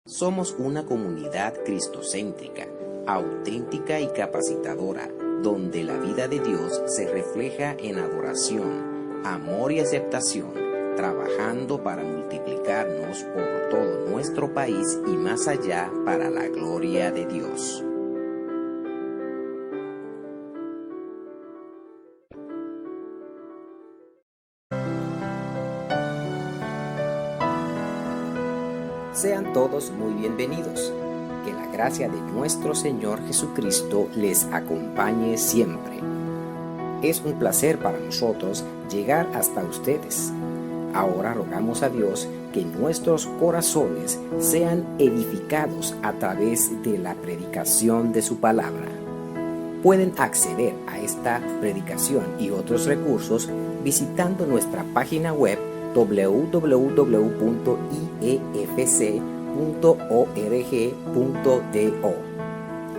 Somos una comunidad cristocéntrica, auténtica y capacitadora, donde la vida de Dios se refleja en adoración, amor y aceptación, trabajando para multiplicarnos por todo nuestro país y más allá para la gloria de Dios. Sean todos muy bienvenidos. Que la gracia de nuestro Señor Jesucristo les acompañe siempre. Es un placer para nosotros llegar hasta ustedes. Ahora rogamos a Dios que nuestros corazones sean edificados a través de la predicación de su palabra. Pueden acceder a esta predicación y otros recursos visitando nuestra página web www.iefc.org.do.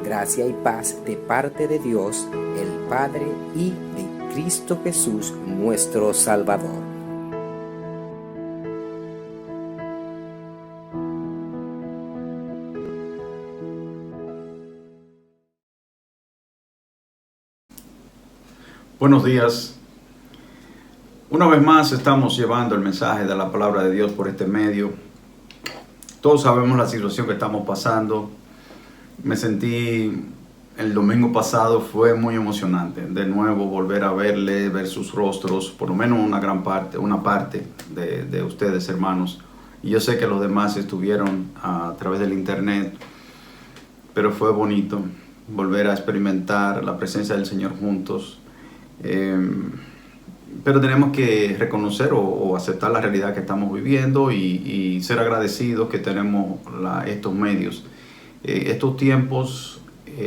Gracia y paz de parte de Dios, el Padre, y de Cristo Jesús, nuestro Salvador. Buenos días. Una vez más estamos llevando el mensaje de la palabra de Dios por este medio. Todos sabemos la situación que estamos pasando. Me sentí el domingo pasado, fue muy emocionante. De nuevo volver a verle, ver sus rostros, por lo menos una parte de ustedes, hermanos. Y yo sé que los demás estuvieron a través del internet, pero fue bonito volver a experimentar la presencia del Señor juntos. Pero tenemos que reconocer o aceptar la realidad que estamos viviendo y ser agradecidos que tenemos estos medios. Estos tiempos,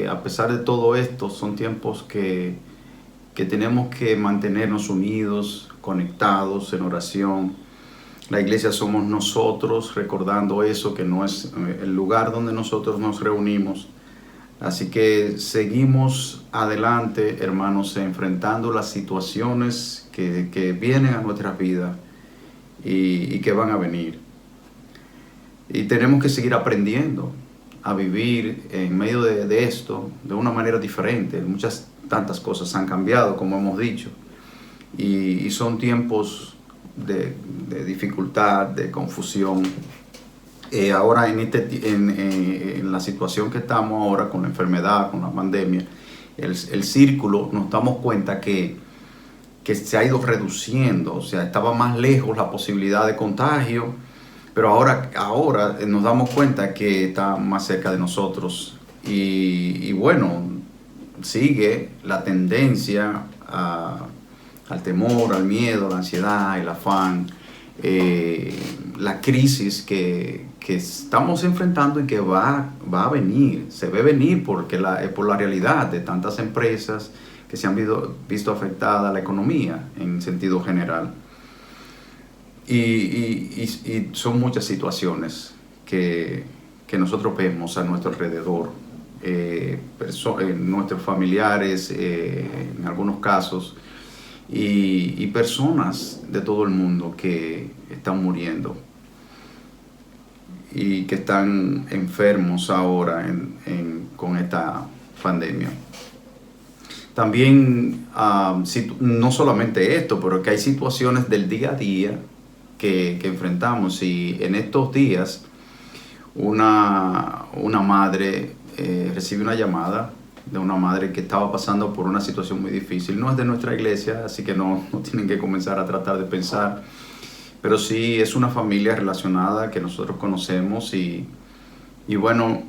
a pesar de todo esto, son tiempos que tenemos que mantenernos unidos, conectados en oración. La iglesia somos nosotros, recordando eso, que no es el lugar donde nosotros nos reunimos. Así que seguimos adelante, hermanos, enfrentando las situaciones que vienen a nuestras vidas y que van a venir. Y tenemos que seguir aprendiendo a vivir en medio de esto de una manera diferente. Tantas cosas han cambiado, como hemos dicho, y son tiempos de dificultad, de confusión. Ahora en la situación que estamos ahora con la enfermedad, con la pandemia, el círculo, nos damos cuenta que se ha ido reduciendo. O sea, estaba más lejos la posibilidad de contagio, pero ahora nos damos cuenta que está más cerca de nosotros. Y bueno, sigue la tendencia al temor, al miedo, a la ansiedad, el afán, la crisis que estamos enfrentando y que va a venir, se ve venir por la realidad de tantas empresas que se han visto afectada la economía en sentido general. Y son muchas situaciones que nosotros vemos a nuestro alrededor, nuestros familiares en algunos casos, y personas de todo el mundo que están muriendo y que están enfermos ahora con esta pandemia. También, no solamente esto, pero que hay situaciones del día a día que enfrentamos. Y en estos días, una madre recibe una llamada de una madre que estaba pasando por una situación muy difícil. No es de nuestra iglesia, así que no tienen que comenzar a tratar de pensar, pero sí es una familia relacionada que nosotros conocemos y bueno,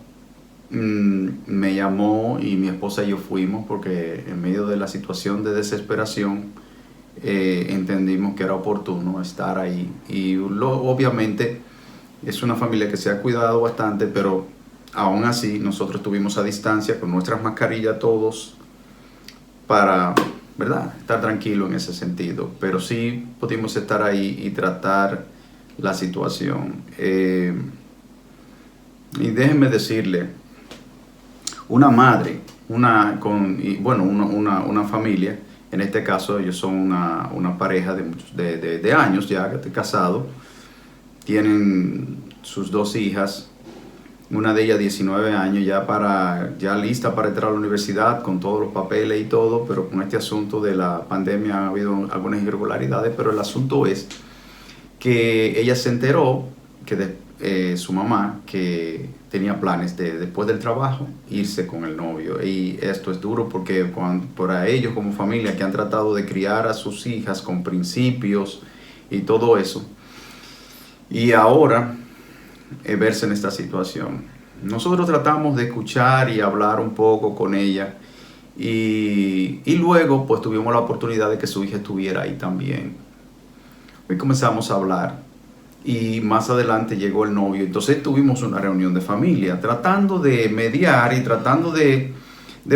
me llamó y mi esposa y yo fuimos porque en medio de la situación de desesperación entendimos que era oportuno estar ahí. Y obviamente es una familia que se ha cuidado bastante, pero aún así nosotros estuvimos a distancia con nuestras mascarillas todos para, ¿verdad?, estar tranquilo en ese sentido. Pero sí pudimos estar ahí y tratar la situación. Y déjenme decirle, una madre, una familia, en este caso ellos son una pareja de años ya casados, tienen sus 2 hijas, una de ellas 19 años, ya lista para entrar a la universidad con todos los papeles y todo, pero con este asunto de la pandemia ha habido algunas irregularidades, pero el asunto es que ella se enteró que su mamá, que tenía planes de después del trabajo irse con el novio, y esto es duro porque para ellos como familia que han tratado de criar a sus hijas con principios y todo eso, y ahora verse en esta situación. Nosotros tratamos de escuchar y hablar un poco con ella, y luego pues tuvimos la oportunidad de que su hija estuviera ahí también. Hoy comenzamos a hablar y más adelante llegó el novio. Entonces tuvimos una reunión de familia tratando de mediar y tratando de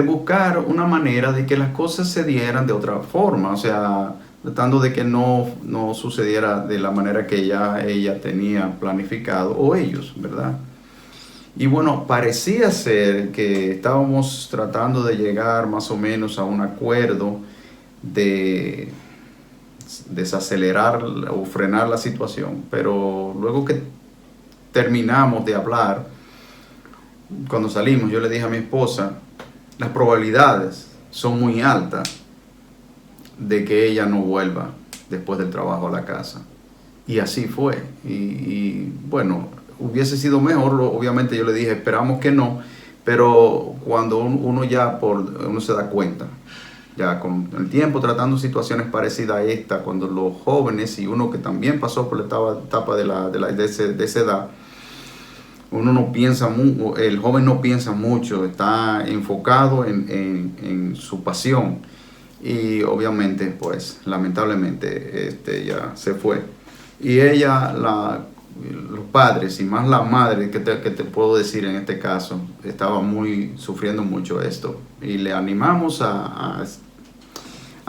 buscar una manera de que las cosas se dieran de otra forma, o sea, tratando de que no sucediera de la manera que ella tenía planificado, o ellos, ¿verdad? Y bueno, parecía ser que estábamos tratando de llegar más o menos a un acuerdo de desacelerar o frenar la situación, pero luego que terminamos de hablar, cuando salimos, yo le dije a mi esposa, las probabilidades son muy altas de que ella no vuelva después del trabajo a la casa. Y así fue. Y bueno, hubiese sido mejor, obviamente yo le dije, esperamos que no, pero cuando uno se da cuenta, ya con el tiempo tratando situaciones parecidas a esta, cuando los jóvenes y uno que también pasó por la etapa de esa edad, uno no piensa, el joven no piensa mucho, está enfocado en su pasión, y obviamente pues lamentablemente ya se fue, y ella, los padres y más la madre que te puedo decir en este caso, estaba sufriendo mucho esto, y le animamos a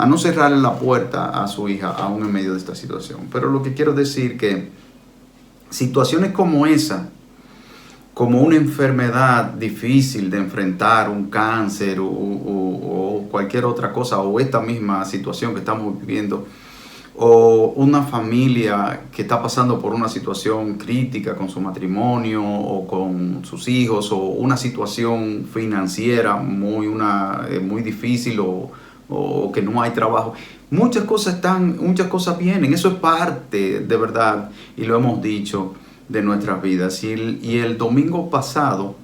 no cerrarle la puerta a su hija aún en medio de esta situación. Pero lo que quiero decir que situaciones como esa, como una enfermedad difícil de enfrentar, un cáncer o cualquier otra cosa, o esta misma situación que estamos viviendo, o una familia que está pasando por una situación crítica con su matrimonio o con sus hijos, o una situación financiera muy difícil, o que no hay trabajo. Muchas cosas vienen, eso es parte de verdad, y lo hemos dicho, de nuestras vidas. Y el domingo pasado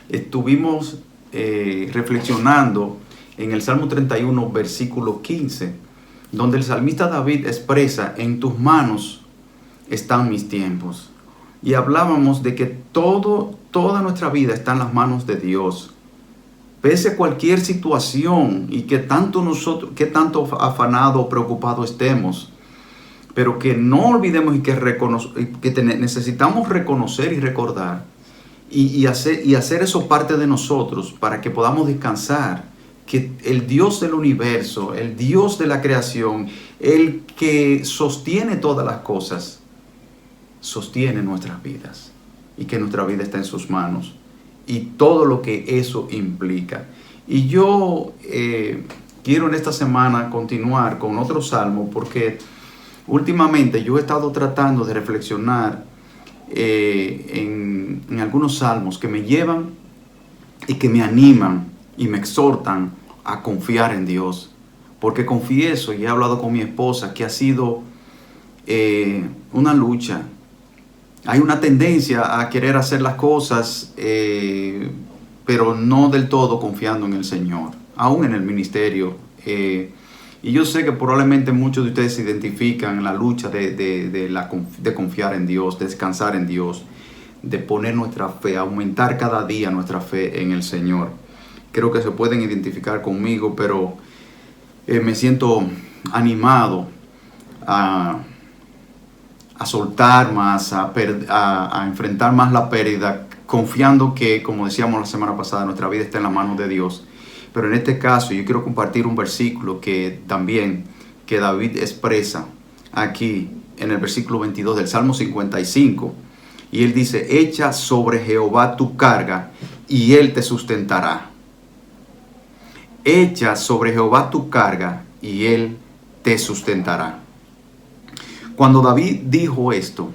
estuvimos reflexionando en el Salmo 31, versículo 15, donde el salmista David expresa: en tus manos están mis tiempos. Y hablábamos de que toda nuestra vida está en las manos de Dios. Pese a cualquier situación y que tanto afanado o preocupado estemos, pero que no olvidemos y que necesitamos reconocer y recordar y hacer eso parte de nosotros para que podamos descansar, que el Dios del universo, el Dios de la creación, el que sostiene todas las cosas, sostiene nuestras vidas, y que nuestra vida está en sus manos y todo lo que eso implica. Y yo quiero en esta semana continuar con otro salmo, porque últimamente yo he estado tratando de reflexionar en algunos salmos que me llevan y que me animan y me exhortan a confiar en Dios. Porque confieso, y he hablado con mi esposa, que ha sido una lucha. Hay una tendencia a querer hacer las cosas, pero no del todo confiando en el Señor, aún en el ministerio. Y yo sé que probablemente muchos de ustedes se identifican en la lucha de confiar en Dios, de descansar en Dios, de poner nuestra fe, aumentar cada día nuestra fe en el Señor. Creo que se pueden identificar conmigo, pero me siento animado a soltar más, a enfrentar más la pérdida, confiando que, como decíamos la semana pasada, nuestra vida está en las manos de Dios. Pero en este caso yo quiero compartir un versículo que David expresa aquí en el versículo 22 del Salmo 55. Y él dice: echa sobre Jehová tu carga y él te sustentará. Echa sobre Jehová tu carga y él te sustentará. Cuando David dijo esto,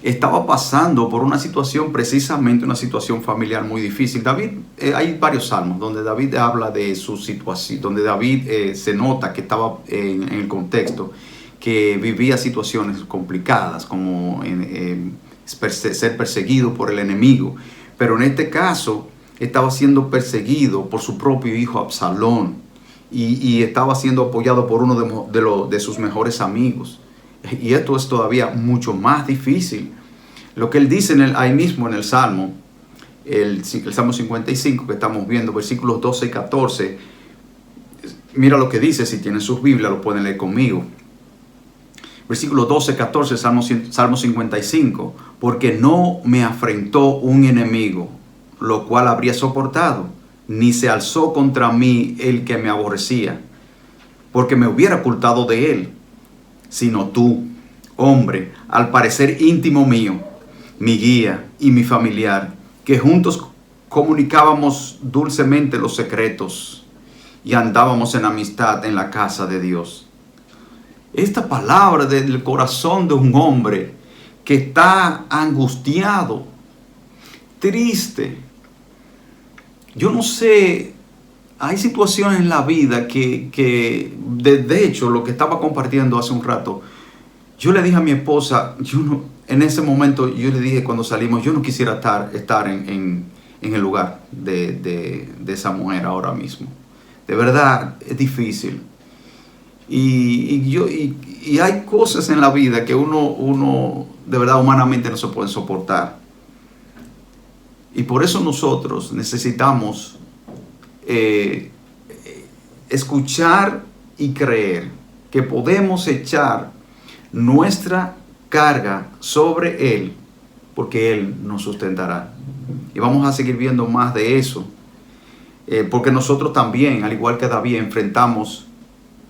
estaba pasando por una situación, precisamente una situación familiar muy difícil. David, hay varios salmos donde David habla de su situación, donde David se nota que estaba en el contexto, que vivía situaciones complicadas, como ser perseguido por el enemigo. Pero en este caso estaba siendo perseguido por su propio hijo Absalón y estaba siendo apoyado por uno de sus mejores amigos. Y esto es todavía mucho más difícil. Lo que él dice ahí mismo en el Salmo, el Salmo 55 que estamos viendo, versículos 12 y 14, mira lo que dice. Si tienen sus Biblias lo pueden leer conmigo. Versículos 12, 14, Salmo 55. Porque no me afrentó un enemigo, lo cual habría soportado, ni se alzó contra mí el que me aborrecía, porque me hubiera ocultado de él, sino tú, hombre, al parecer íntimo mío, mi guía y mi familiar, que juntos comunicábamos dulcemente los secretos y andábamos en amistad en la casa de Dios. Esta palabra del corazón de un hombre que está angustiado, triste. Yo no sé, hay situaciones en la vida que de hecho, lo que estaba compartiendo hace un rato, yo le dije a mi esposa, en ese momento yo le dije cuando salimos, yo no quisiera estar en el lugar de esa mujer ahora mismo. De verdad, es difícil. Y hay cosas en la vida que uno de verdad humanamente no se puede soportar. Y por eso nosotros necesitamos escuchar y creer que podemos echar nuestra carga sobre Él, porque Él nos sustentará. Y vamos a seguir viendo más de eso, porque nosotros también, al igual que David, enfrentamos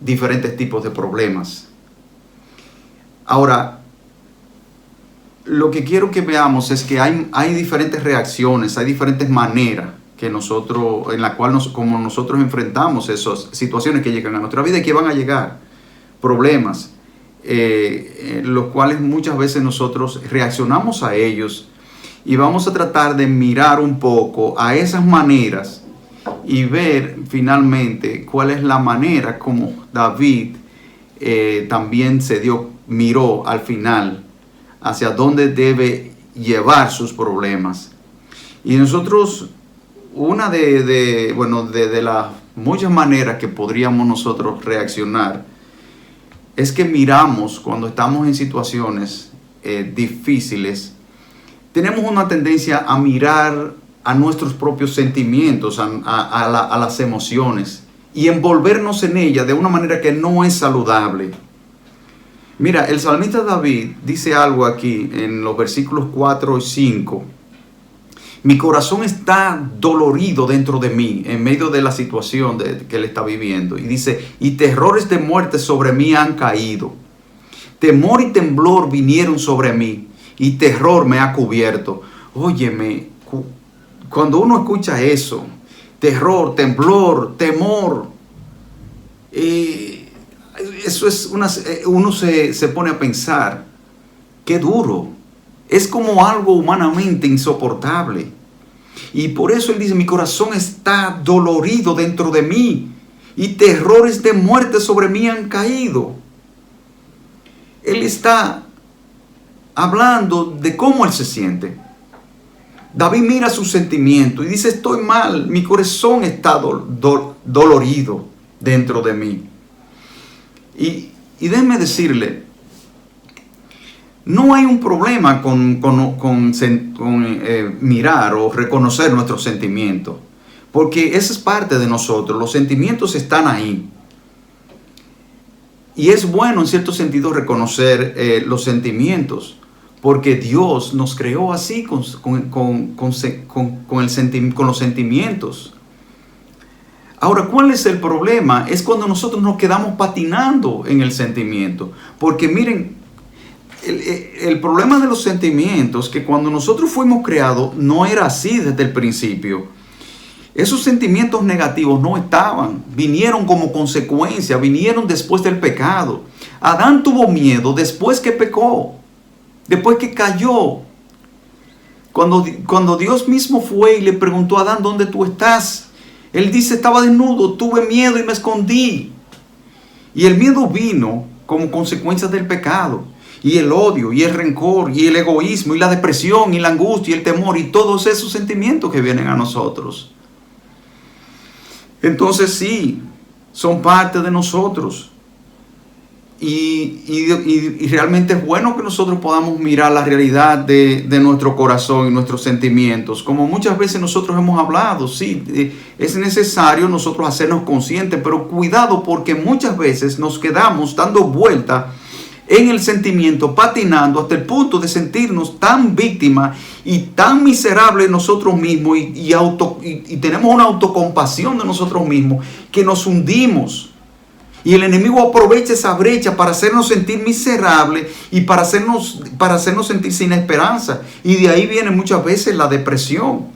diferentes tipos de problemas. Ahora, lo que quiero que veamos es que hay diferentes reacciones, hay diferentes maneras que en la cual como nosotros enfrentamos esas situaciones que llegan a nuestra vida y que van a llegar, problemas, los cuales muchas veces nosotros reaccionamos a ellos y vamos a tratar de mirar un poco a esas maneras y ver finalmente cuál es la manera como David también miró al final hacia dónde debe llevar sus problemas. Y nosotros, una de las muchas maneras que podríamos nosotros reaccionar es que miramos cuando estamos en situaciones difíciles, tenemos una tendencia a mirar a nuestros propios sentimientos, a las emociones y envolvernos en ellas de una manera que no es saludable. Mira, el salmista David dice algo aquí en los versículos 4 y 5. Mi corazón está dolorido dentro de mí, en medio de la situación que él está viviendo. Y dice, y terrores de muerte sobre mí han caído. Temor y temblor vinieron sobre mí, y terror me ha cubierto. Óyeme, cuando uno escucha eso, terror, temblor, temor, eso es uno se pone a pensar, qué duro. Es como algo humanamente insoportable. Y por eso él dice, mi corazón está dolorido dentro de mí, y terrores de muerte sobre mí han caído. Él está hablando de cómo él se siente. David mira sus sentimientos y dice, estoy mal, mi corazón está dolorido dentro de mí. Y déjeme decirle, no hay un problema con mirar o reconocer nuestros sentimientos, porque esa es parte de nosotros, los sentimientos están ahí. Y es bueno en cierto sentido reconocer los sentimientos, porque Dios nos creó así con los sentimientos. Ahora, ¿cuál es el problema? Es cuando nosotros nos quedamos patinando en el sentimiento. Porque miren, el problema de los sentimientos, que cuando nosotros fuimos creados, no era así desde el principio. Esos sentimientos negativos no estaban, vinieron como consecuencia, vinieron después del pecado. Adán tuvo miedo después que pecó. después que cayó. Cuando Dios mismo fue y le preguntó a Adán, ¿dónde tú estás? Él dice, estaba desnudo, tuve miedo y me escondí. Y el miedo vino como consecuencia del pecado. Y el odio, y el rencor, y el egoísmo, y la depresión, y la angustia, y el temor, y todos esos sentimientos que vienen a nosotros. Entonces sí, son parte de nosotros. Y realmente es bueno que nosotros podamos mirar la realidad de nuestro corazón y nuestros sentimientos. Como muchas veces nosotros hemos hablado, sí, es necesario nosotros hacernos conscientes, pero cuidado, porque muchas veces nos quedamos dando vuelta en el sentimiento, patinando hasta el punto de sentirnos tan víctimas y tan miserables nosotros mismos y tenemos una autocompasión de nosotros mismos que nos hundimos. Y el enemigo aprovecha esa brecha para hacernos sentir miserables y para hacernos sentir sin esperanza. Y de ahí viene muchas veces la depresión.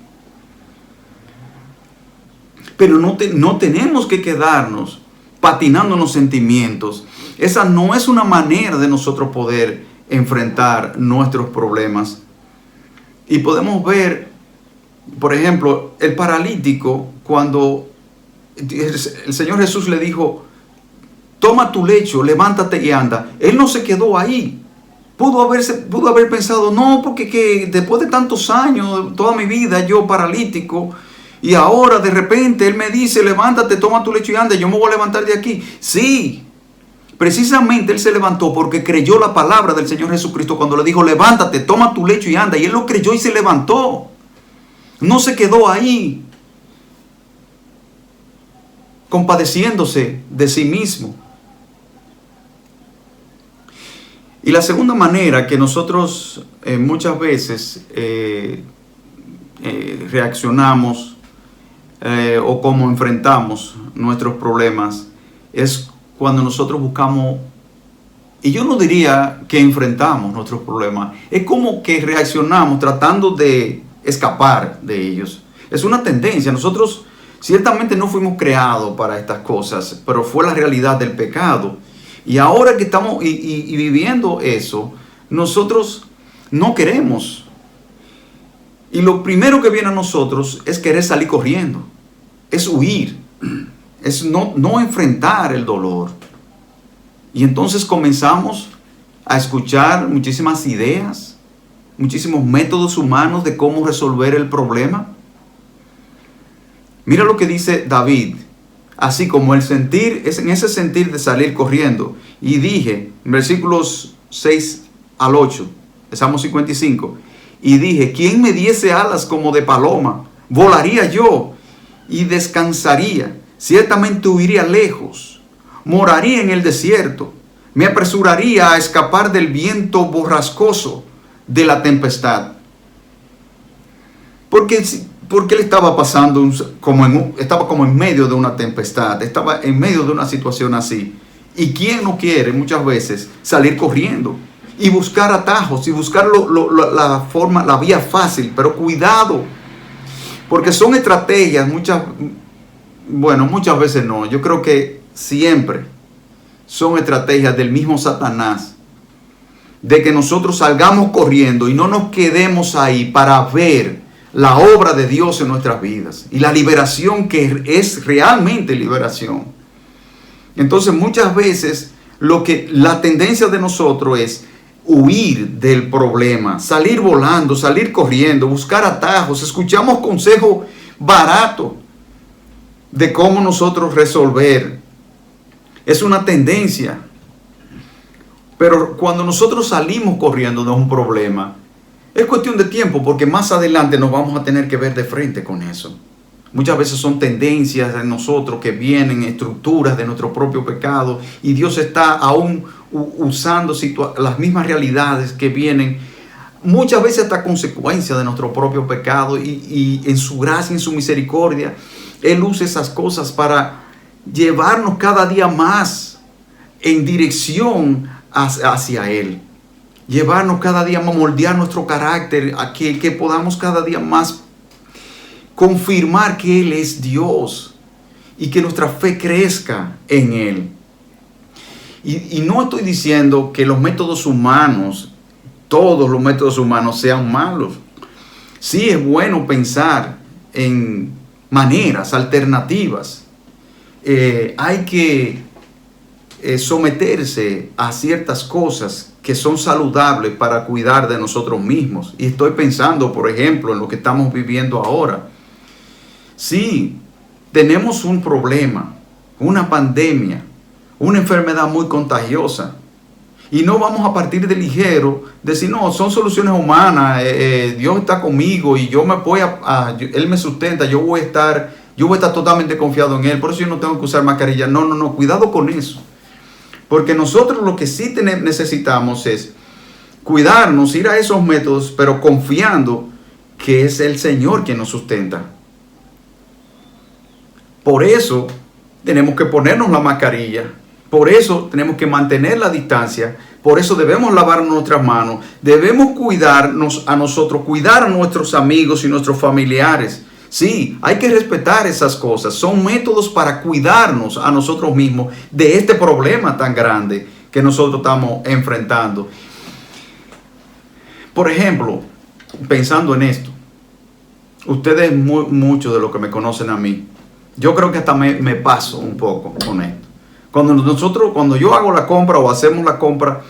Pero no tenemos que quedarnos patinando en los sentimientos. Esa no es una manera de nosotros poder enfrentar nuestros problemas. Y podemos ver, por ejemplo, el paralítico, cuando el Señor Jesús le dijo, toma tu lecho, levántate y anda. Él no se quedó ahí. Pudo haber pensado, no, porque después de tantos años, toda mi vida yo paralítico, y ahora de repente Él me dice, levántate, toma tu lecho y anda, yo me voy a levantar de aquí. Sí, precisamente Él se levantó porque creyó la palabra del Señor Jesucristo cuando le dijo, levántate, toma tu lecho y anda. Y Él lo creyó y se levantó. No se quedó ahí, compadeciéndose de sí mismo. Y la segunda manera que nosotros muchas veces reaccionamos o cómo enfrentamos nuestros problemas es cuando nosotros buscamos, y yo no diría que enfrentamos nuestros problemas, es como que reaccionamos tratando de escapar de ellos. Es una tendencia. Nosotros ciertamente no fuimos creados para estas cosas, pero fue la realidad del pecado. Y ahora que estamos y viviendo eso, nosotros no queremos. Y lo primero que viene a nosotros es querer salir corriendo. Es huir. Es no enfrentar el dolor. Y entonces comenzamos a escuchar muchísimas ideas, muchísimos métodos humanos de cómo resolver el problema. Mira lo que dice David. Así como el sentir, es en ese sentir de salir corriendo. Y dije, en versículos 6 al 8, de Salmo 55, y dije, ¿quién me diese alas como de paloma? Volaría yo y descansaría. Ciertamente huiría lejos, moraría en el desierto. Me apresuraría a escapar del viento borrascoso de la tempestad. Porque él estaba pasando, estaba como en medio de una tempestad, estaba en medio de una situación así. ¿Y quién no quiere muchas veces salir corriendo y buscar atajos y buscar la vía fácil? Pero cuidado, porque son estrategias, muchas veces no, yo creo que siempre son estrategias del mismo Satanás, de que nosotros salgamos corriendo y no nos quedemos ahí para ver la obra de Dios en nuestras vidas y la liberación que es realmente liberación. Entonces muchas veces la tendencia de nosotros es huir del problema, salir volando, salir corriendo, buscar atajos. Escuchamos consejos baratos de cómo nosotros resolver. Es una tendencia. Pero cuando nosotros salimos corriendo de un problema, es cuestión de tiempo, porque más adelante nos vamos a tener que ver de frente con eso. Muchas veces son tendencias de nosotros que vienen, estructuras de nuestro propio pecado, y Dios está aún usando las mismas realidades que vienen, muchas veces hasta consecuencia de nuestro propio pecado, y en su gracia, en su misericordia, Él usa esas cosas para llevarnos cada día más en dirección hacia Él. Llevarnos cada día más, moldear nuestro carácter, a que podamos cada día más confirmar que Él es Dios y que nuestra fe crezca en Él. Y no estoy diciendo que los métodos humanos todos los métodos humanos sean malos. Sí es bueno pensar en maneras alternativas. Hay que someterse a ciertas cosas que son saludables para cuidar de nosotros mismos. Y estoy pensando, por ejemplo, en lo que estamos viviendo ahora. Sí, tenemos un problema, una pandemia, una enfermedad muy contagiosa. Y no vamos a partir de ligero, decir, no, son soluciones humanas, Dios está conmigo y yo me voy Él me sustenta, yo voy a estar totalmente confiado en Él, por eso yo no tengo que usar mascarilla. No, cuidado con eso. Porque nosotros lo que sí necesitamos es cuidarnos, ir a esos métodos, pero confiando que es el Señor quien nos sustenta. Por eso tenemos que ponernos la mascarilla, por eso tenemos que mantener la distancia, por eso debemos lavar nuestras manos, debemos cuidarnos a nosotros, cuidar a nuestros amigos y nuestros familiares. Sí, hay que respetar esas cosas, son métodos para cuidarnos a nosotros mismos de este problema tan grande que nosotros estamos enfrentando. Por ejemplo, pensando en esto, ustedes muchos de los que me conocen a mí, yo creo que hasta me paso un poco con esto. Cuando yo hago la compra o hacemos la compra,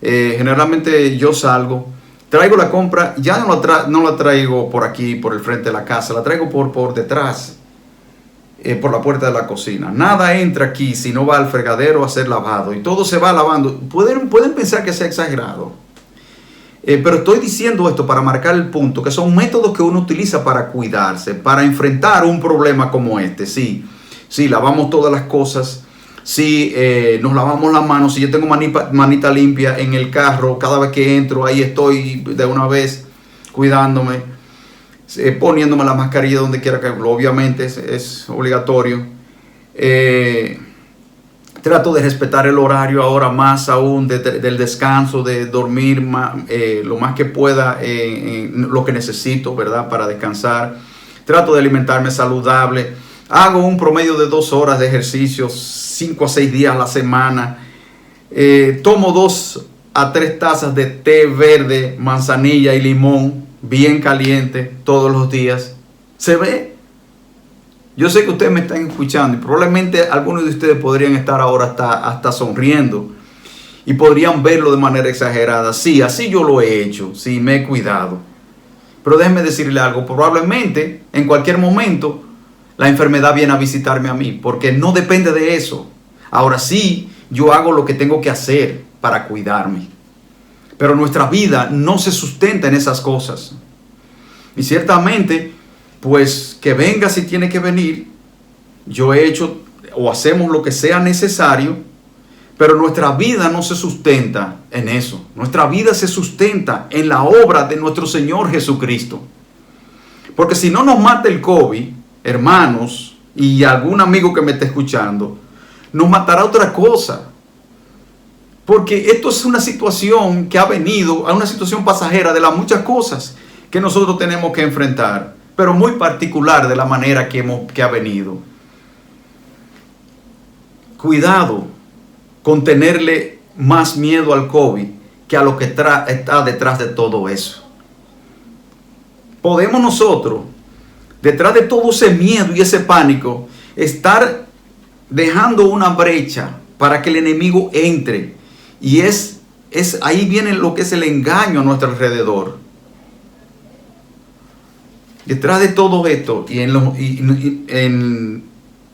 generalmente yo salgo, traigo la compra, ya no la traigo por aquí, por el frente de la casa, la traigo por detrás, por la puerta de la cocina. Nada entra aquí si no va al fregadero a ser lavado y todo se va lavando. Pueden pensar que sea exagerado, pero estoy diciendo esto para marcar el punto, que son métodos que uno utiliza para cuidarse, para enfrentar un problema como este. Sí, lavamos todas las cosas. Si nos lavamos las manos, si yo tengo manita limpia en el carro, cada vez que entro, ahí estoy de una vez cuidándome, poniéndome la mascarilla donde quiera que, obviamente es obligatorio. Trato de respetar el horario ahora más aún del descanso, de dormir lo más que pueda, lo que necesito, ¿verdad? Para descansar. Trato de alimentarme saludable. Hago un promedio de 2 horas de ejercicio, 5 a 6 días a la semana. Tomo 2 a 3 tazas de té verde, manzanilla y limón, bien caliente, todos los días. ¿Se ve? Yo sé que ustedes me están escuchando y probablemente algunos de ustedes podrían estar ahora hasta sonriendo y podrían verlo de manera exagerada. Sí, así yo lo he hecho, sí, me he cuidado. Pero déjenme decirle algo, probablemente en cualquier momento la enfermedad viene a visitarme a mí, porque no depende de eso. Ahora sí, yo hago lo que tengo que hacer para cuidarme. Pero nuestra vida no se sustenta en esas cosas. Y ciertamente, pues que venga si tiene que venir. Yo he hecho o hacemos lo que sea necesario, pero nuestra vida no se sustenta en eso. Nuestra vida se sustenta en la obra de nuestro Señor Jesucristo. Porque si no nos mata el COVID, hermanos, y algún amigo que me esté escuchando, nos matará otra cosa. Porque esto es una situación que ha venido, a una situación pasajera de las muchas cosas que nosotros tenemos que enfrentar, pero muy particular de la manera que ha venido. Cuidado con tenerle más miedo al COVID que a lo que está detrás de todo eso. Podemos nosotros, detrás de todo ese miedo y ese pánico, estar dejando una brecha para que el enemigo entre. Y ahí viene lo que es el engaño a nuestro alrededor. Detrás de todo esto y en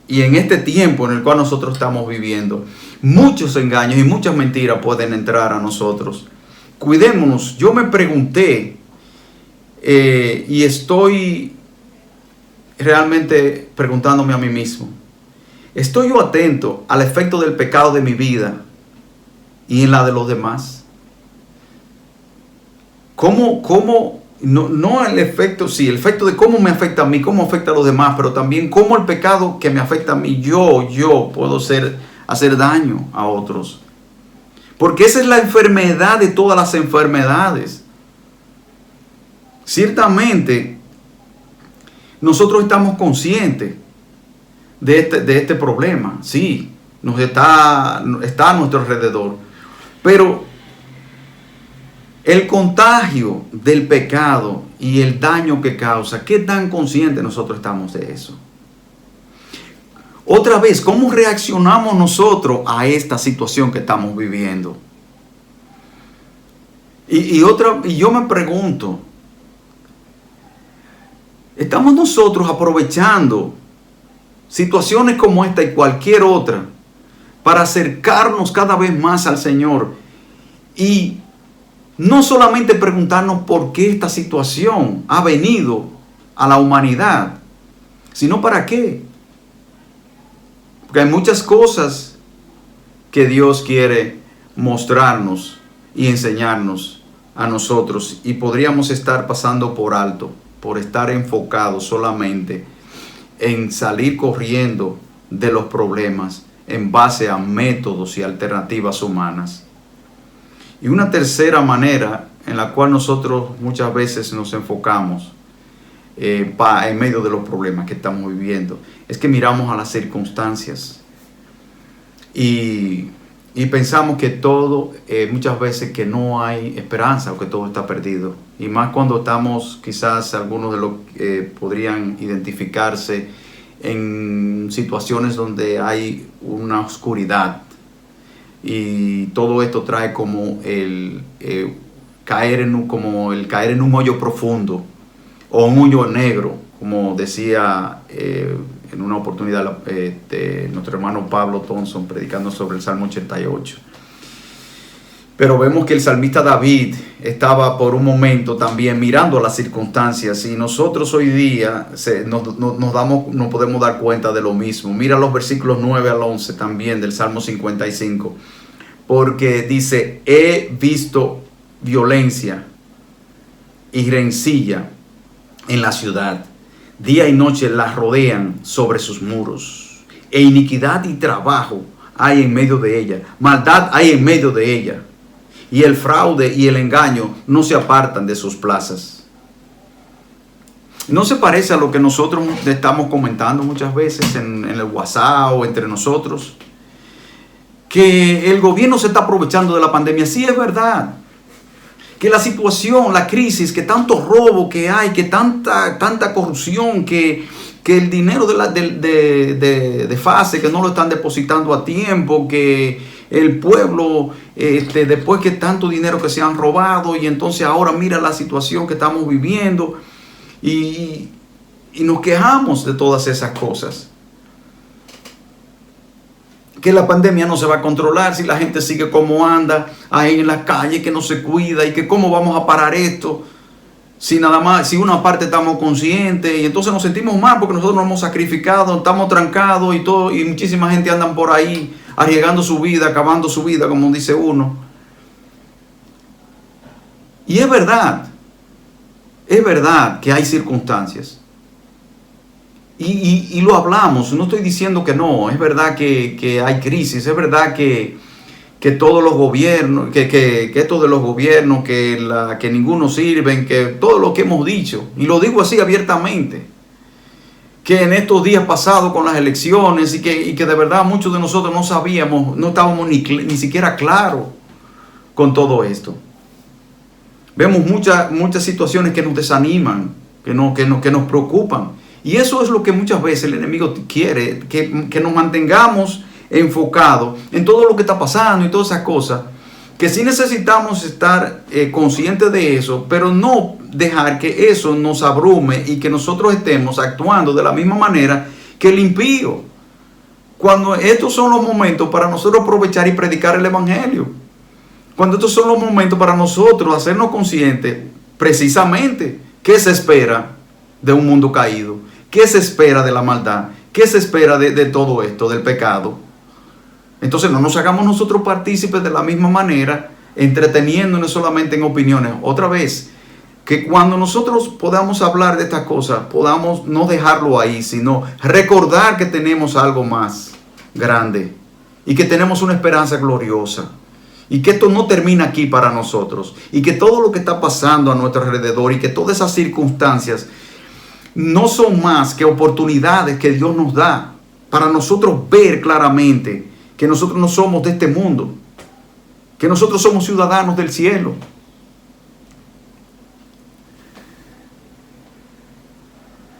este tiempo en el cual nosotros estamos viviendo, muchos engaños y muchas mentiras pueden entrar a nosotros. Cuidémonos. Yo me pregunté y estoy realmente preguntándome a mí mismo, ¿estoy yo atento al efecto del pecado de mi vida y en la de los demás? No el efecto, sí, el efecto de cómo me afecta a mí, cómo afecta a los demás, pero también cómo el pecado que me afecta a mí, yo puedo hacer daño a otros. Porque esa es la enfermedad de todas las enfermedades. Ciertamente, nosotros estamos conscientes de este problema, sí, está a nuestro alrededor, pero El contagio del pecado y el daño que causa, ¿qué tan conscientes nosotros estamos de eso? Otra vez, ¿cómo reaccionamos nosotros a esta situación que estamos viviendo? Y yo me pregunto, ¿estamos nosotros aprovechando situaciones como esta y cualquier otra para acercarnos cada vez más al Señor? Y no solamente preguntarnos por qué esta situación ha venido a la humanidad, sino para qué. Porque hay muchas cosas que Dios quiere mostrarnos y enseñarnos a nosotros, y podríamos estar pasando por alto, por estar enfocados solamente en salir corriendo de los problemas en base a métodos y alternativas humanas. Y una tercera manera en la cual nosotros muchas veces nos enfocamos en medio de los problemas que estamos viviendo es que miramos a las circunstancias y pensamos que todo, muchas veces que no hay esperanza o que todo está perdido. Y más cuando estamos, quizás algunos de los que podrían identificarse en situaciones donde hay una oscuridad. Y todo esto trae como el caer en un hoyo profundo o un hoyo negro, como decía en una oportunidad nuestro hermano Pablo Thompson predicando sobre el Salmo 88. Pero vemos que el salmista David estaba por un momento también mirando las circunstancias, y nosotros hoy día nos podemos dar cuenta de lo mismo. Mira los versículos 9 al 11 también del Salmo 55, porque dice: he visto violencia y rencilla en la ciudad, día y noche la rodean sobre sus muros, e iniquidad y trabajo hay en medio de ella, maldad hay en medio de ella, y el fraude y el engaño no se apartan de sus plazas. ¿No se parece a lo que nosotros estamos comentando muchas veces en el WhatsApp o entre nosotros? Que el gobierno se está aprovechando de la pandemia. Sí, es verdad. Que la situación, la crisis, que tanto robo que hay, que tanta corrupción, que el dinero de fase, que no lo están depositando a tiempo, que el pueblo, después que tanto dinero que se han robado, y entonces ahora mira la situación que estamos viviendo, y nos quejamos de todas esas cosas. Que la pandemia no se va a controlar si la gente sigue como anda ahí en la calle, que no se cuida, y que cómo vamos a parar esto si nada más, si una parte estamos conscientes, y entonces nos sentimos mal porque nosotros nos hemos sacrificado, estamos trancados y todo, y muchísima gente andan por ahí arriesgando su vida, acabando su vida, como dice uno. Y es verdad que hay circunstancias. Y lo hablamos, no estoy diciendo que no, es verdad que hay crisis, es verdad que todos los gobiernos, que esto de los gobiernos, que ninguno sirven, que todo lo que hemos dicho, y lo digo así abiertamente, que en estos días pasados con las elecciones, y que de verdad muchos de nosotros no sabíamos, no estábamos ni siquiera claros con todo esto. Vemos muchas situaciones que nos desaniman, que nos preocupan. Y eso es lo que muchas veces el enemigo quiere, que nos mantengamos enfocados en todo lo que está pasando y todas esas cosas, que sí necesitamos estar conscientes de eso, pero no dejar que eso nos abrume y que nosotros estemos actuando de la misma manera que el impío. Cuando estos son los momentos para nosotros aprovechar y predicar el evangelio. Cuando estos son los momentos para nosotros hacernos conscientes precisamente qué se espera de un mundo caído. ¿Qué se espera de la maldad? ¿Qué se espera de todo esto, del pecado? Entonces no nos hagamos nosotros partícipes de la misma manera, entreteniéndonos solamente en opiniones. Otra vez, que cuando nosotros podamos hablar de estas cosas, podamos no dejarlo ahí, sino recordar que tenemos algo más grande y que tenemos una esperanza gloriosa. Y que esto no termina aquí para nosotros. Y que todo lo que está pasando a nuestro alrededor y que todas esas circunstancias no son más que oportunidades que Dios nos da para nosotros ver claramente que nosotros no somos de este mundo, que nosotros somos ciudadanos del cielo,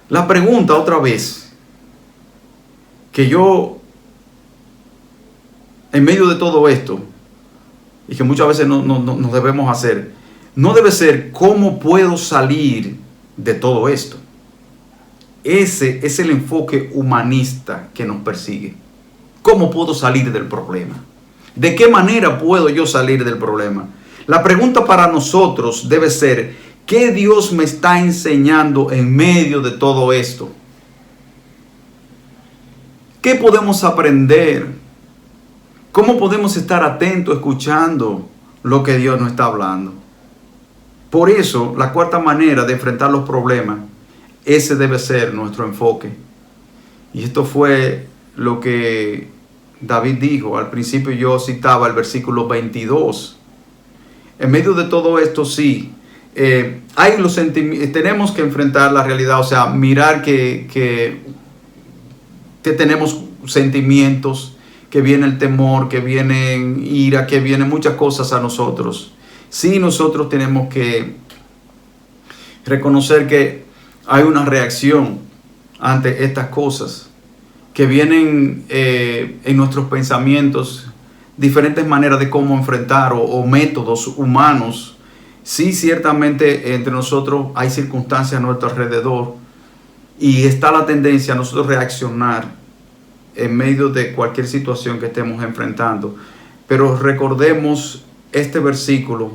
La pregunta otra vez, que yo, en medio de todo esto, y que muchas veces no debemos hacer, no debe ser cómo puedo salir de todo esto. Ese es el enfoque humanista que nos persigue. ¿Cómo puedo salir del problema? ¿De qué manera puedo yo salir del problema? La pregunta para nosotros debe ser, ¿qué Dios me está enseñando en medio de todo esto? ¿Qué podemos aprender? ¿Cómo podemos estar atentos escuchando lo que Dios nos está hablando? Por eso, la cuarta manera de enfrentar los problemas, ese debe ser nuestro enfoque. Y esto fue lo que David dijo. Al principio yo citaba el versículo 22. En medio de todo esto, sí, hay los sentimientos, tenemos que enfrentar la realidad, o sea, mirar que tenemos sentimientos, que viene el temor, que viene ira, que vienen muchas cosas a nosotros. Sí, nosotros tenemos que reconocer que hay una reacción ante estas cosas, que vienen en nuestros pensamientos, diferentes maneras de cómo enfrentar o métodos humanos. Sí, ciertamente entre nosotros hay circunstancias a nuestro alrededor y está la tendencia a nosotros reaccionar en medio de cualquier situación que estemos enfrentando. Pero recordemos este versículo,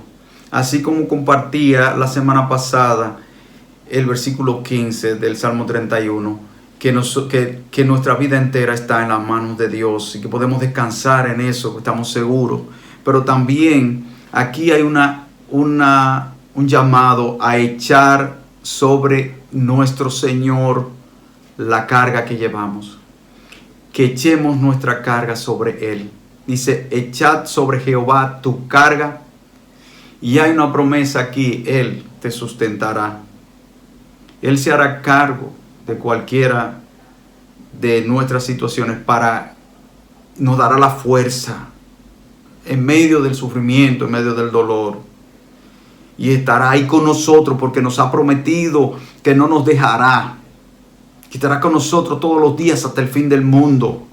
así como compartía la semana pasada el versículo 15 del Salmo 31, que nuestra vida entera está en las manos de Dios y que podemos descansar en eso, que estamos seguros. Pero también aquí hay un llamado a echar sobre nuestro Señor la carga que llevamos. Que echemos nuestra carga sobre Él. Dice, echad sobre Jehová tu carga. Y hay una promesa aquí, Él te sustentará. Él se hará cargo de cualquiera de nuestras situaciones nos dará la fuerza en medio del sufrimiento, en medio del dolor. Y estará ahí con nosotros porque nos ha prometido que no nos dejará. Que estará con nosotros todos los días hasta el fin del mundo.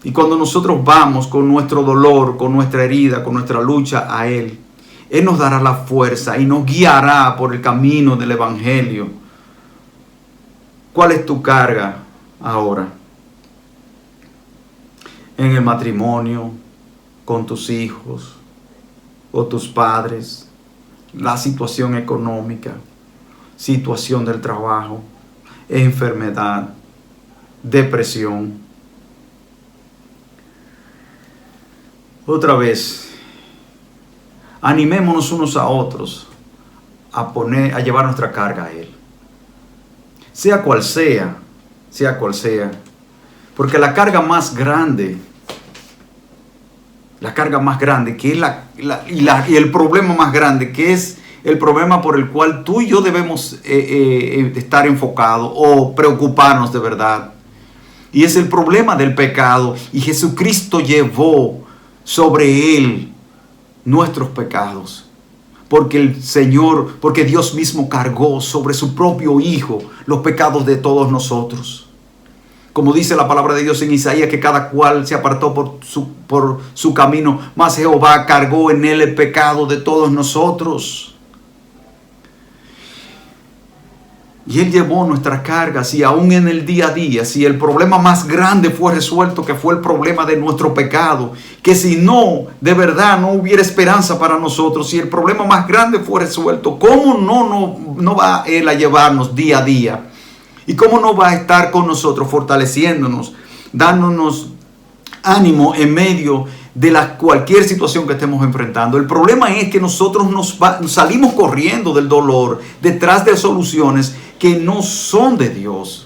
Y cuando nosotros vamos con nuestro dolor, con nuestra herida, con nuestra lucha a Él, Él nos dará la fuerza y nos guiará por el camino del Evangelio. ¿Cuál es tu carga ahora? En el matrimonio, con tus hijos o tus padres, la situación económica, situación del trabajo, enfermedad, depresión. Otra vez, animémonos unos a otros a llevar nuestra carga a Él. Sea cual sea, porque la carga más grande que es y el problema más grande, que es el problema por el cual tú y yo debemos estar enfocados o preocuparnos de verdad, y es el problema del pecado. Y Jesucristo llevó sobre Él nuestros pecados, porque Dios mismo cargó sobre su propio Hijo los pecados de todos nosotros. Como dice la palabra de Dios en Isaías, que cada cual se apartó por su camino, mas Jehová cargó en Él el pecado de todos nosotros. Y Él llevó nuestras cargas, y aún en el día a día, si el problema más grande fue resuelto, que fue el problema de nuestro pecado, que si no, de verdad no hubiera esperanza para nosotros, si el problema más grande fue resuelto, ¿cómo no va Él a llevarnos día a día? ¿Y cómo no va a estar con nosotros, fortaleciéndonos, dándonos ánimo en medio de cualquier situación que estemos enfrentando? El problema es que nosotros nos salimos corriendo del dolor detrás de soluciones que no son de Dios,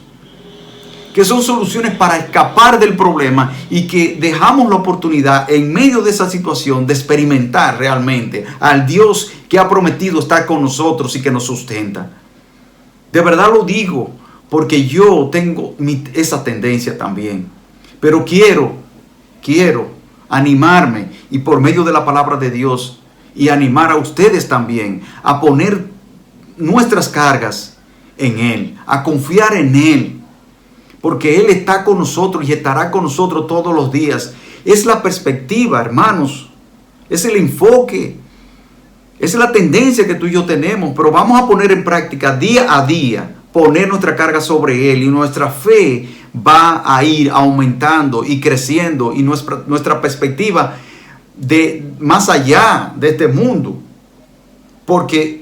que son soluciones para escapar del problema, y que dejamos la oportunidad en medio de esa situación de experimentar realmente al Dios que ha prometido estar con nosotros y que nos sustenta. De verdad lo digo, porque yo tengo esa tendencia también, pero quiero animarme, y por medio de la palabra de Dios, y animar a ustedes también a poner nuestras cargas en Él, a confiar en Él, porque Él está con nosotros y estará con nosotros todos los días. Es la perspectiva, hermanos, es el enfoque, es la tendencia que tú y yo tenemos, pero vamos a poner en práctica día a día, poner nuestra carga sobre Él, y nuestra fe va a ir aumentando y creciendo, y nuestra perspectiva de más allá de este mundo, porque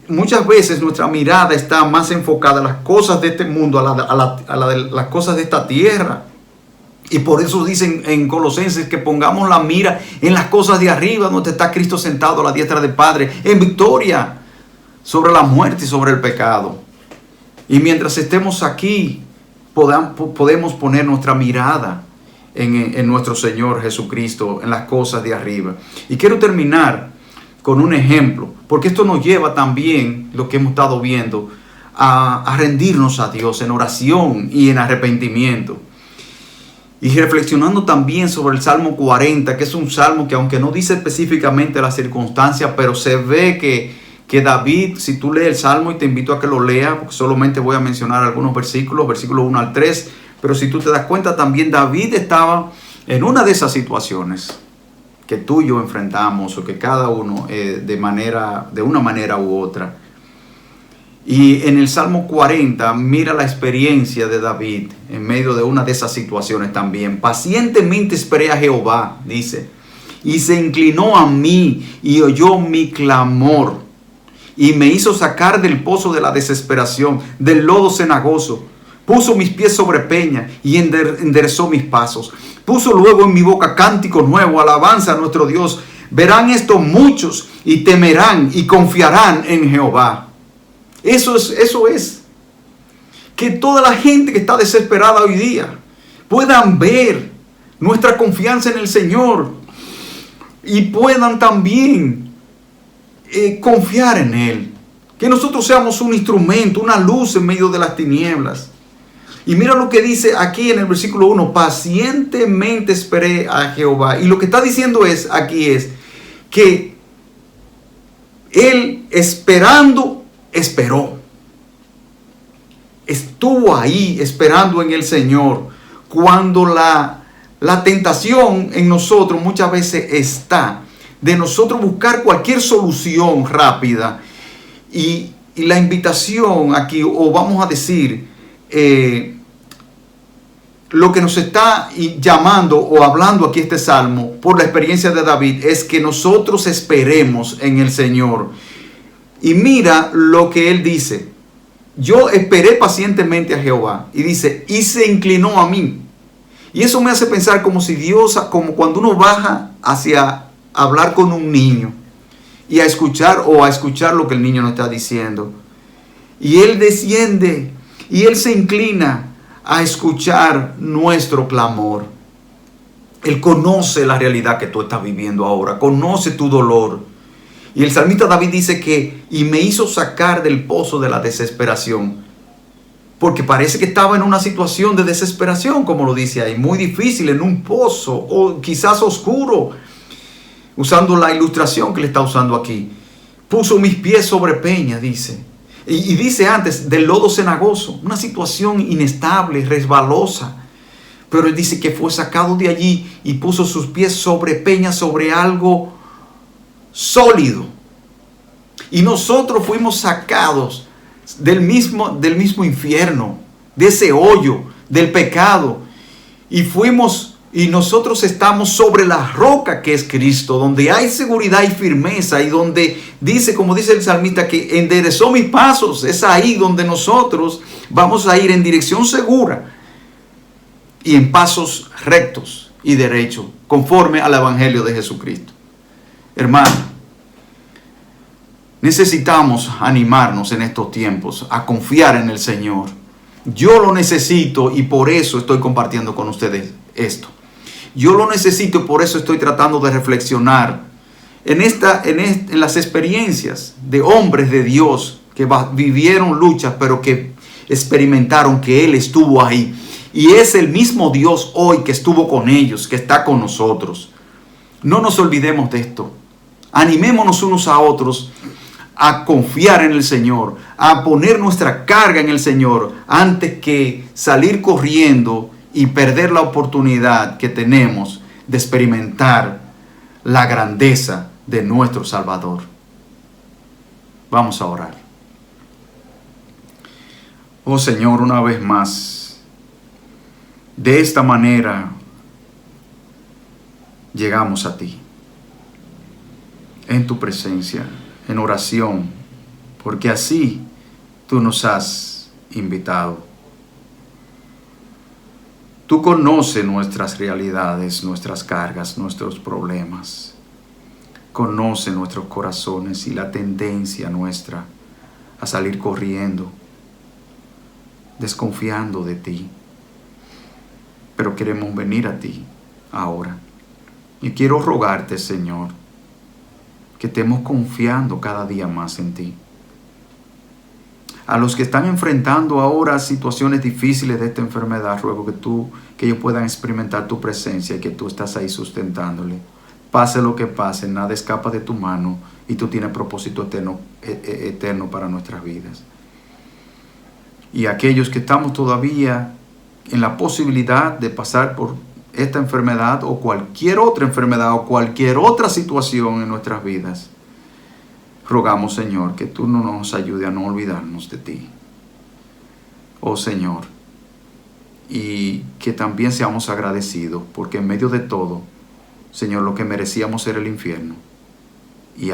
muchas veces nuestra mirada está más enfocada a las cosas de este mundo, a las cosas de esta tierra. Y por eso dicen en Colosenses que pongamos la mira en las cosas de arriba, donde está Cristo sentado a la diestra del Padre, en victoria sobre la muerte y sobre el pecado. Y mientras estemos aquí, podemos poner nuestra mirada en nuestro Señor Jesucristo, en las cosas de arriba. Y quiero terminar con un ejemplo, porque esto nos lleva también, lo que hemos estado viendo, a rendirnos a Dios en oración y en arrepentimiento. Y reflexionando también sobre el Salmo 40, que es un salmo que, aunque no dice específicamente las circunstancias, pero se ve que David, si tú lees el salmo, y te invito a que lo leas, porque solamente voy a mencionar algunos versículos 1 al 3, pero si tú te das cuenta, también David estaba en una de esas situaciones que tú y yo enfrentamos, o que cada uno de una manera u otra. Y en el Salmo 40, mira la experiencia de David en medio de una de esas situaciones también. Pacientemente esperé a Jehová, dice, y se inclinó a mí y oyó mi clamor, y me hizo sacar del pozo de la desesperación, del lodo cenagoso. Puso mis pies sobre peña y enderezó mis pasos. Puso luego en mi boca cántico nuevo, alabanza a nuestro Dios. Verán esto muchos y temerán y confiarán en Jehová. Eso es. Que toda la gente que está desesperada hoy día puedan ver nuestra confianza en el Señor y puedan también confiar en Él. Que nosotros seamos un instrumento, una luz en medio de las tinieblas. Y mira lo que dice aquí en el versículo 1, pacientemente esperé a Jehová. Y lo que está diciendo aquí es que él esperando, esperó. Estuvo ahí esperando en el Señor. Cuando la tentación en nosotros muchas veces está de nosotros buscar cualquier solución rápida. Y la invitación aquí, o vamos a decir, lo que nos está llamando o hablando aquí este salmo por la experiencia de David es que nosotros esperemos en el Señor. Y mira lo que él dice: yo esperé pacientemente a Jehová, y dice, y se inclinó a mí. Y eso me hace pensar como si Dios, como cuando uno baja hacia hablar con un niño y a escuchar lo que el niño nos está diciendo, y él desciende y él se inclina a escuchar nuestro clamor. Él conoce la realidad que tú estás viviendo ahora, conoce tu dolor. Y el salmista David dice que, y me hizo sacar del pozo de la desesperación, porque parece que estaba en una situación de desesperación, como lo dice ahí, muy difícil, en un pozo, o quizás oscuro, usando la ilustración que le está usando aquí. Puso mis pies sobre peña, dice. Y dice antes, del lodo cenagoso, una situación inestable, resbalosa. Pero él dice que fue sacado de allí y puso sus pies sobre peña, sobre algo sólido. Y nosotros fuimos sacados del mismo infierno, de ese hoyo, del pecado. Y nosotros estamos sobre la roca que es Cristo, donde hay seguridad y firmeza, y donde dice, como dice el salmista, que enderezó mis pasos. Es ahí donde nosotros vamos a ir en dirección segura y en pasos rectos y derechos, conforme al Evangelio de Jesucristo. Hermano, necesitamos animarnos en estos tiempos a confiar en el Señor. Yo lo necesito, y por eso estoy compartiendo con ustedes esto. Yo lo necesito, y por eso estoy tratando de reflexionar en las experiencias de hombres de Dios que vivieron luchas, pero que experimentaron que Él estuvo ahí. Y es el mismo Dios hoy que estuvo con ellos, que está con nosotros. No nos olvidemos de esto. Animémonos unos a otros a confiar en el Señor, a poner nuestra carga en el Señor, antes que salir corriendo y perder la oportunidad que tenemos de experimentar la grandeza de nuestro Salvador. Vamos a orar. Oh Señor, una vez más, de esta manera llegamos a ti, en tu presencia, en oración, porque así tú nos has invitado. Tú conoces nuestras realidades, nuestras cargas, nuestros problemas. Conoce nuestros corazones y la tendencia nuestra a salir corriendo, desconfiando de ti. Pero queremos venir a ti ahora. Y quiero rogarte, Señor, que estemos confiando cada día más en ti. A los que están enfrentando ahora situaciones difíciles de esta enfermedad, ruego que ellos puedan experimentar tu presencia y que tú estás ahí sustentándole. Pase lo que pase, nada escapa de tu mano y tú tienes propósito eterno para nuestras vidas. Y aquellos que estamos todavía en la posibilidad de pasar por esta enfermedad o cualquier otra enfermedad o cualquier otra situación en nuestras vidas, rogamos, Señor, que tú nos ayudes a no olvidarnos de ti. Oh Señor, y que también seamos agradecidos, porque en medio de todo, Señor, lo que merecíamos era el infierno. Y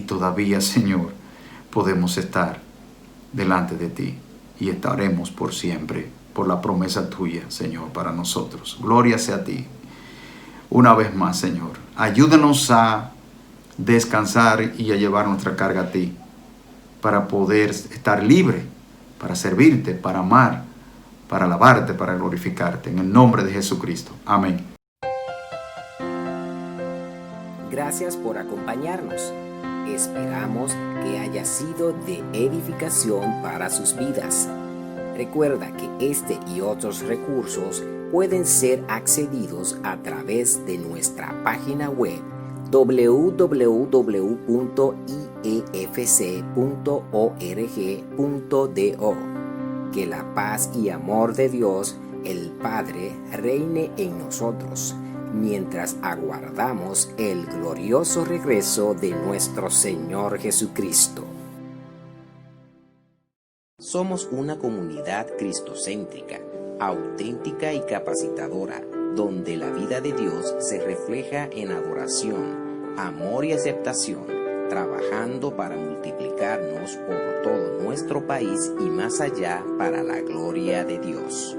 todavía, Señor, podemos estar delante de ti y estaremos por siempre, por la promesa tuya, Señor, para nosotros. Gloria sea a ti. Una vez más, Señor, ayúdanos a descansar y a llevar nuestra carga a ti, para poder estar libre, para servirte, para amar, para alabarte, para glorificarte. En el nombre de Jesucristo. Amén. Gracias por acompañarnos. Esperamos que haya sido de edificación para sus vidas. Recuerda que este y otros recursos pueden ser accedidos a través de nuestra página web www.iefc.org.do. Que la paz y amor de Dios, el Padre, reine en nosotros, mientras aguardamos el glorioso regreso de nuestro Señor Jesucristo. Somos una comunidad cristocéntrica, auténtica y capacitadora, donde la vida de Dios se refleja en adoración, amor y aceptación, trabajando para multiplicarnos por todo nuestro país y más allá para la gloria de Dios.